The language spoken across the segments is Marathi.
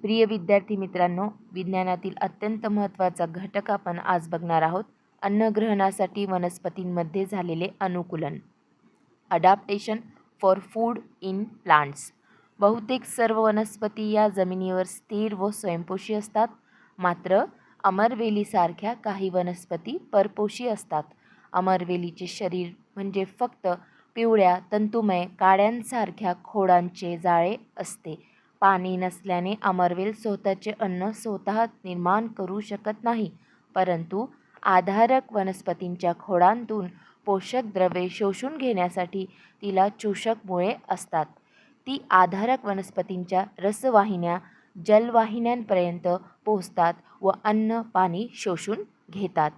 प्रिय विद्यार्थी मित्रांनो, विज्ञानातील अत्यंत महत्त्वाचा घटक आपण आज बघणार आहोत. अन्नग्रहणासाठी वनस्पतींमध्ये झालेले अनुकूलन. Adaptation for food in plants. बहुतेक सर्व वनस्पती या जमिनीवर स्थिर व स्वयंपोषी असतात. मात्र अमरवेलीसारख्या काही वनस्पती परपोषी असतात. अमरवेलीचे शरीर म्हणजे फक्त पिवळ्या तंतुमय काड्यांसारख्या खोडांचे जाळे असते. पाणी नसल्याने अमरवेल स्वतःचे अन्न स्वतः निर्माण करू शकत नाही, परंतु आधारक वनस्पतींच्या खोडांतून पोषक द्रव्ये शोषून घेण्यासाठी तिला चूषक मुळे असतात. ती आधारक वनस्पतींच्या रसवाहिन्या जलवाहिन्यांपर्यंत पोहोचतात व अन्न पाणी शोषून घेतात.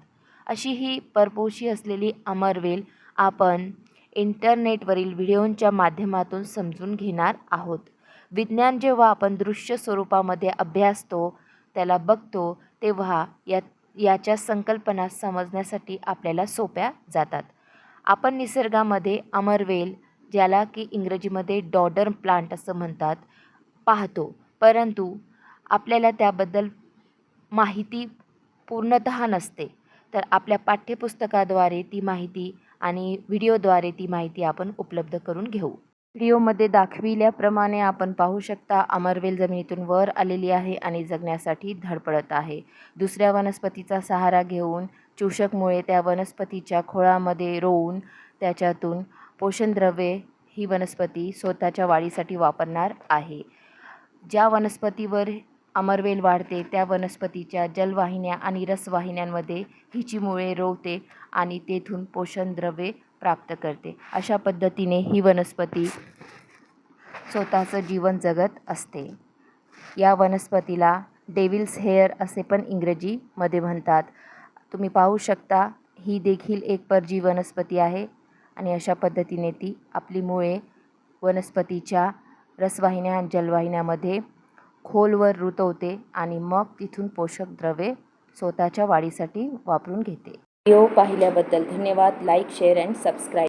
अशी ही परपोषी असलेली अमरवेल आपण इंटरनेटवरील व्हिडिओंच्या माध्यमातून समजून घेणार आहोत. विज्ञान जेव्हा आपण दृश्य स्वरूपामध्ये अभ्यासतो, त्याला बघतो, तेव्हा याच्या संकल्पना समजण्यासाठी आपल्याला सोप्या जातात. आपण निसर्गामध्ये अमरवेल, ज्याला की इंग्रजीमध्ये डॉडर प्लांट असं म्हणतात, पाहतो, परंतु आपल्याला त्याबद्दल माहिती पूर्णतः नसते. तर आपल्या पाठ्यपुस्तकाद्वारे ती माहिती आणि व्हिडिओद्वारे ती माहिती आपण उपलब्ध करून घेऊ. व्हिडिओमध्ये दाखविल्याप्रमाणे आपण पाहू शकता, अमरवेल जमिनीतून वर आलेली आहे आणि जगण्यासाठी धडपडत आहे. दुसऱ्या वनस्पतीचा सहारा घेऊन चूषकमुळे त्या वनस्पतीच्या खोडामध्ये रोवून त्याच्यातून पोषणद्रव्ये ही वनस्पती स्वतःच्या वाढीसाठी वापरणार आहे. ज्या वनस्पतीवर अमरवेल वाढते त्या वनस्पतीच्या जलवाहिन्या आणि रसवाहिन्यांमध्ये हिची मुळे रोवते आणि तेथून पोषणद्रव्ये प्राप्त करते. अशा पद्धतीने ही वनस्पती स्वतःचं जीवन जगत असते. या वनस्पतीला डेव्हिल्स हेअर असे पण इंग्रजीमध्ये म्हणतात. तुम्ही पाहू शकता, ही देखील एक परजीवी वनस्पती आहे आणि अशा पद्धतीने ती आपली मुळे वनस्पतीच्या रसवाहिन्या आणि जलवाहिन्यामध्ये खोलवर रुतवते आणि मग तिथून पोषक द्रव्ये स्वतःच्या वाढीसाठी वापरून घेते. व्हिडिओ पाहिल्याबद्दल धन्यवाद. Like, share and subscribe.